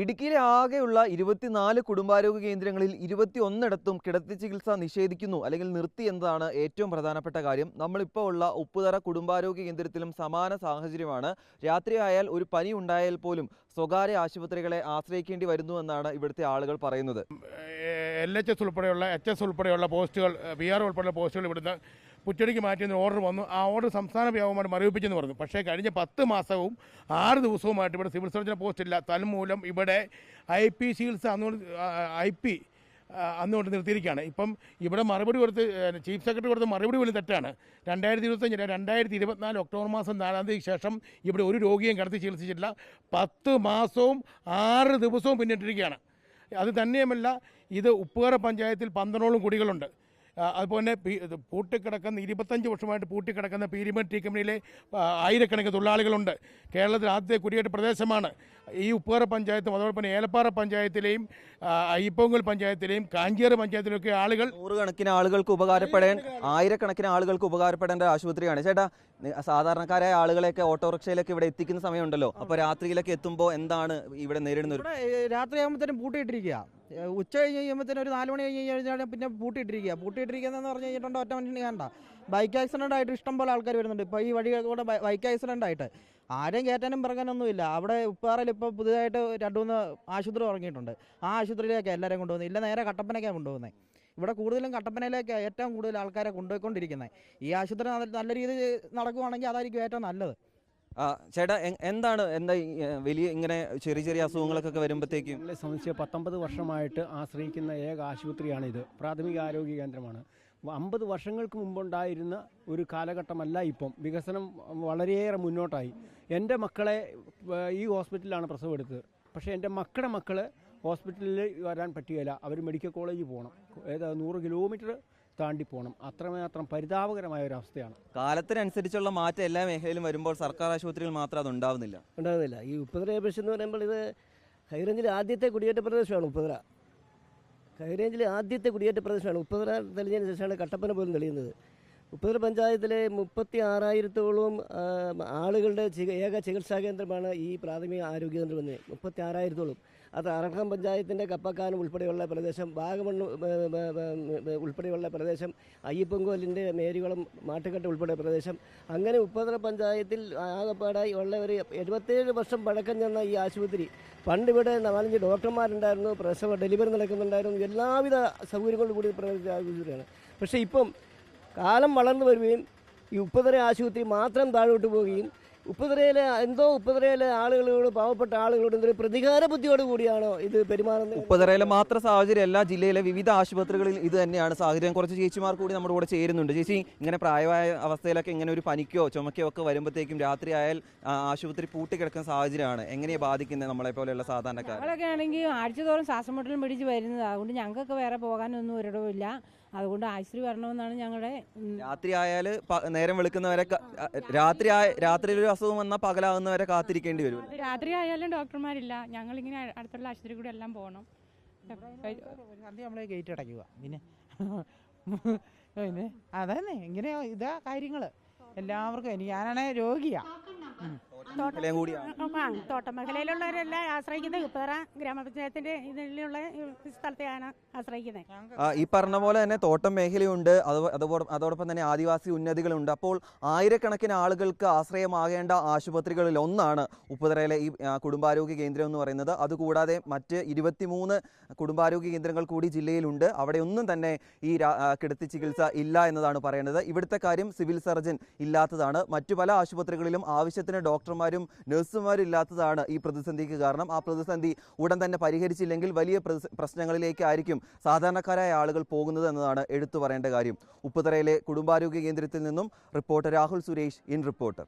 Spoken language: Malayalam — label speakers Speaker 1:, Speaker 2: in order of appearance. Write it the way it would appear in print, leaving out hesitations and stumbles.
Speaker 1: ഇടുക്കിയിലെ ആകെയുള്ള 24 കുടുംബാരോഗ്യ കേന്ദ്രങ്ങളിൽ 21 കിടത്തി ചികിത്സ നിഷേധിക്കുന്നു അല്ലെങ്കിൽ നിർത്തി എന്നതാണ് ഏറ്റവും പ്രധാനപ്പെട്ട കാര്യം. നമ്മളിപ്പോൾ ഉള്ള ഉപ്പുതറ കുടുംബാരോഗ്യ കേന്ദ്രത്തിലും സമാന സാഹചര്യമാണ്. രാത്രിയായാൽ ഒരു പനി ഉണ്ടായാൽ പോലും സ്വകാര്യ ആശുപത്രികളെ ആശ്രയിക്കേണ്ടി വരുന്നു എന്നാണ് ഇവിടുത്തെ ആളുകൾ പറയുന്നത്.
Speaker 2: LHS ഉൾപ്പെടെയുള്ള HS ഉൾപ്പെടെയുള്ള പോസ്റ്റുകൾ, VR ഉൾപ്പെടെയുള്ള പോസ്റ്റുകൾ ഇവിടുന്ന് പുറ്റടിക്ക് മാറ്റിയെന്ന് ഓർഡർ വന്നു. ആ ഓർഡർ സംസ്ഥാന വ്യാപകമായിട്ട് മരവിപ്പിച്ചെന്ന് പറഞ്ഞു. പക്ഷേ കഴിഞ്ഞ 10 മാസവും 6 ദിവസവുമായിട്ട് ഇവിടെ സിവിൽ സർജനെ പോസ്റ്റ് ഇല്ല. തന്മൂലം ഇവിടെ IP ചികിത്സ അന്നുകൊണ്ട് നിർത്തിയിരിക്കുകയാണ്. ഇപ്പം ഇവിടെ മറുപടി കൊടുത്ത് ചീഫ് സെക്രട്ടറി കൊടുത്ത മറുപടി പോലും തെറ്റാണ്. 2025 2024 ഒക്ടോബർ മാസം 4-ാം തീയതിക്ക് ശേഷം ഇവിടെ ഒരു രോഗിയും കിടത്തി ചികിത്സിച്ചിട്ടില്ല. 10 മാസവും 6 ദിവസവും പിന്നിട്ടിരിക്കുകയാണ്. അത് തന്നെയുമല്ല, ഇത് ഉപ്പുതറ പഞ്ചായത്തിൽ 12 കുടികളുണ്ട്. അതുപോലെ പൂട്ടിക്കിടക്കുന്ന 25 വർഷമായിട്ട് പൂട്ടിക്കിടക്കുന്ന പീരിമഡ് ടീ കമ്പനിയിലെ ആയിരക്കണക്കിന് തൊഴിലാളികളുണ്ട്. കേരളത്തിൽ ആദ്യത്തെ കുടിയേറ്റ പ്രദേശമാണ് ഈ ഉപ്പുതറ പഞ്ചായത്തും. അതോടൊപ്പം ഏലപ്പാറ പഞ്ചായത്തിലെയും അയ്യപ്പൊങ്കൽ പഞ്ചായത്തിലെയും കാഞ്ചേറ് പഞ്ചായത്തിലൊക്കെ ആളുകൾ
Speaker 1: നൂറുകണക്കിന് ആളുകൾക്ക് ആയിരക്കണക്കിന് ആളുകൾക്ക് ഉപകാരപ്പെടേണ്ട ആശുപത്രിയാണ്. ചേട്ടാ, സാധാരണക്കാരായ ആളുകളെയൊക്കെ ഓട്ടോറിക്ഷയിലൊക്കെ ഇവിടെ എത്തിക്കുന്ന സമയമുണ്ടല്ലോ. അപ്പോൾ രാത്രിയിലൊക്കെ എത്തുമ്പോൾ എന്താണ് ഇവിടെ നേരിടുന്നത്?
Speaker 3: രാത്രിയാകുമ്പോഴത്തേനും പൂട്ടിയിട്ടിരിക്കുക. ഉച്ച കഴിഞ്ഞ് കഴിയുമ്പോഴത്തേനും ഒരു 4 മണി കഴിഞ്ഞ് കഴിഞ്ഞാൽ പിന്നെ പൂട്ടിയിട്ടിരിക്കുന്നതെന്ന് പറഞ്ഞു കഴിഞ്ഞിട്ടുണ്ടോ ഒറ്റ മനുഷ്യന് കണ്ട ബൈക്ക് ആക്സിഡൻ്റ് ആയിട്ട് ഇഷ്ടംപോലെ ആൾക്കാർ വരുന്നുണ്ട്. ഇപ്പോൾ ഈ വഴി കൂടെ ബൈക്ക് ആക്സിഡൻ്റ് ആയിട്ട് ആരെയും കയറ്റാനും പിറകാനൊന്നുമില്ല. അവിടെ ഉപ്പാറയിൽ ഇപ്പോൾ പുതുതായിട്ട് 2-3 ആശുപത്രി തുടങ്ങിയിട്ടുണ്ട്. ആ ആശുപത്രിയിലേക്കാണ് എല്ലാവരെയും കൊണ്ടുപോകുന്നത്. ഇല്ല, നേരെ കട്ടപ്പനയ്ക്കാണ് കൊണ്ടുപോകുന്നത്. ഇവിടെ കൂടുതലും കട്ടപ്പനയിലേക്കാണ് ഏറ്റവും കൂടുതൽ ആൾക്കാരെ കൊണ്ടുപോയിക്കൊണ്ടിരിക്കുന്നത്. ഈ ആശുപത്രി നല്ല രീതിയിൽ നടക്കുവാണെങ്കിൽ അതായിരിക്കും ഏറ്റവും നല്ലത്.
Speaker 1: ചേട്ടാ, എന്താ വലിയ ഇങ്ങനെ ചെറിയ അസുഖങ്ങളൊക്കെ വരുമ്പോഴത്തേക്കും
Speaker 4: നമ്മളെ സംബന്ധിച്ച് 19 വർഷമായിട്ട് ആശ്രയിക്കുന്ന ഏക ആശുപത്രിയാണിത്. പ്രാഥമിക ആരോഗ്യ കേന്ദ്രമാണ്. 50 വർഷങ്ങൾക്ക് മുമ്പുണ്ടായിരുന്ന ഒരു കാലഘട്ടമല്ല ഇപ്പം. വികസനം വളരെയേറെ മുന്നോട്ടായി. എൻ്റെ മക്കളെ ഈ ഹോസ്പിറ്റലിലാണ് പ്രസവം എടുത്തത്. പക്ഷേ എൻ്റെ മക്കളെ ഹോസ്പിറ്റലിൽ വരാൻ പറ്റുകയില്ല. അവർ മെഡിക്കൽ കോളേജിൽ പോകണം. 100 കിലോമീറ്റർ താണ്ടി പോകണം. അത്രമാത്രം പരിതാപകരമായ ഒരു അവസ്ഥയാണ്.
Speaker 1: കാലത്തിനനുസരിച്ചുള്ള മാറ്റം എല്ലാ മേഖലയിലും വരുമ്പോൾ സർക്കാർ ആശുപത്രികൾ മാത്രം അത് ഉണ്ടാവുന്നില്ല.
Speaker 5: ഈ ഉപ്പുതറ എന്ന് പറയുമ്പോൾ ഇത് ഹൈറേഞ്ചിലെ ആദ്യത്തെ കുടിയേറ്റ പ്രദേശമാണ്. ഉപ്പുതറ ഹൈറേഞ്ചിലെ ആദ്യത്തെ കുടിയേറ്റ പ്രദേശമാണ്. ഉപ്പുതറ തെളിഞ്ഞതിന് ശേഷമാണ് കട്ടപ്പന പോലും തെളിയുന്നത്. ഉപ്പുതറ പഞ്ചായത്തിലെ 36,000-ഓളം ആളുകളുടെ ഏക ചികിത്സാ കേന്ദ്രമാണ് ഈ പ്രാഥമിക ആരോഗ്യ കേന്ദ്രം എന്ന്. 36,000-ഓളം. അത് അറക്കം പഞ്ചായത്തിൻ്റെ കപ്പക്കാനം ഉൾപ്പെടെയുള്ള പ്രദേശം, വാഗമൺ ഉൾപ്പെടെയുള്ള പ്രദേശം, അയ്യപ്പൊങ്കോലിൻ്റെ മേരികുളം, മാട്ടുകെട്ട് ഉൾപ്പെടെ പ്രദേശം, അങ്ങനെ ഉപ്പുതറ പഞ്ചായത്തിൽ ആകെപ്പാടായി ഉള്ള ഒരു 77 വർഷം പഴക്കം ചെന്ന ഈ ആശുപത്രി. പണ്ടിവിടെ 4-5 ഡോക്ടർമാരുണ്ടായിരുന്നു, പ്രസവ ഡെലിവറി നടക്കുന്നുണ്ടായിരുന്നു, എല്ലാവിധ സൗകര്യങ്ങളോടും കൂടി പ്രവർത്തിച്ച ആശുപത്രിയാണ്. പക്ഷേ ഇപ്പം കാലം വളർന്നു വരികയും ഈ ഉപ്പുതറ ആശുപത്രി മാത്രം താഴോട്ട് പോവുകയും ഉപ്പുതറയിലെ ആളുകളോട്, പാവപ്പെട്ട ആളുകളോട് എന്തൊരു പ്രതികാര ബുദ്ധിയോട് കൂടിയാണോ ഇത് പെരുമാറുന്നത്?
Speaker 1: ഉപ്പുതറയിലെ മാത്രം സാഹചര്യമല്ല, ജില്ലയിലെ വിവിധ ആശുപത്രികളിൽ ഇത് തന്നെയാണ് സാഹചര്യം. കുറച്ച് ചേച്ചിമാർ കൂടി നമ്മുടെ കൂടെ ചേരുന്നുണ്ട്. ചേച്ചി, ഇങ്ങനെ പ്രായമായ അവസ്ഥയിലൊക്കെ ഇങ്ങനെ ഒരു പനിക്കോ ചുമക്കോ ഒക്കെ വരുമ്പോഴത്തേക്കും രാത്രിയായാൽ ആശുപത്രി പൂട്ടിക്കിടക്കുന്ന സാഹചര്യമാണ്. എങ്ങനെയാണ് ബാധിക്കുന്നത് നമ്മളെ പോലെയുള്ള സാധാരണക്കാർ?
Speaker 6: നമ്മളൊക്കെ ആണെങ്കിൽ ആഴ്ചതോറും ശ്വാസം മുട്ടലും പിടിച്ച് വരുന്നത്. അതുകൊണ്ട് ഞങ്ങൾക്കൊക്കെ വേറെ പോകാനൊന്നും ഒരിടവുമില്ല. അതുകൊണ്ട് ആശുപത്രി വരണമെന്നാണ് ഞങ്ങളുടെ.
Speaker 1: രാത്രിയായാൽ നേരം വെളുക്കുന്നവരെ, രാത്രിയിൽ അസുഖം വന്നാൽ പകലാകുന്നവരെ കാത്തിരിക്കേണ്ടി വരും.
Speaker 6: രാത്രി ആയാലും ഡോക്ടർമാരില്ല. ഞങ്ങളിങ്ങനെ അടുത്തുള്ള ആശുപത്രി കൂടി എല്ലാം പോകണം.
Speaker 3: നമ്മളെ ഗേറ്റ് അടയ്ക്കുക. പിന്നെ അതന്നെ ഇങ്ങനെ ഇതാ കാര്യങ്ങൾ എല്ലാവർക്കും. ഞാനാണെ രോഗിയാണ്.
Speaker 6: തോട്ടമേഖലയിലുള്ളവരെല്ലാം ആശ്രയിക്കുന്നത് ഉപ്പുതറ ഗ്രാമപഞ്ചായത്തിന്റെ ഇതിലുള്ള സ്ഥലത്തെയാണ് ആശ്രയിക്കുന്നത്.
Speaker 1: ഈ പറഞ്ഞ പോലെ തന്നെ തോട്ടം മേഖലയുണ്ട്, അതോടൊപ്പം തന്നെ ആദിവാസി ഉന്നതികളുണ്ട്. അപ്പോൾ ആയിരക്കണക്കിന് ആളുകൾക്ക് ആശ്രയമാകേണ്ട ആശുപത്രികളിൽ ഒന്നാണ് ഉപ്പുതറയിലെ ഈ കുടുംബാരോഗ്യ കേന്ദ്രം എന്ന് പറയുന്നത്. അതുകൂടാതെ മറ്റ് 23 കുടുംബാരോഗ്യ കേന്ദ്രങ്ങൾ കൂടി ജില്ലയിലുണ്ട്. അവിടെ ഒന്നും തന്നെ ഈ കിടത്തി ചികിത്സ ഇല്ല എന്നതാണ് പറയുന്നത്. ഇവിടുത്തെ കാര്യം സിവിൽ സർജൻ ഇല്ലാത്തതാണ്. മറ്റു പല ആശുപത്രികളിലും ആവശ്യത്തിന് ഡോക്ടർമാരും നഴ്സുമാരും ഇല്ലാത്തതാണ് ഈ പ്രതിസന്ധിക്ക് കാരണം. ആ പ്രതിസന്ധി ഉടൻ തന്നെ പരിഹരിച്ചില്ലെങ്കിൽ വലിയ പ്രശ്നങ്ങളിലേക്കായിരിക്കും സാധാരണക്കാരായ ആളുകൾ പോകുന്നത് എന്നതാണ് എടുത്തു പറയേണ്ട കാര്യം. ഉപ്പുതറയിലെ കുടുംബാരോഗ്യ കേന്ദ്രത്തിൽ നിന്നും reporter Rahul Suresh, in reporter.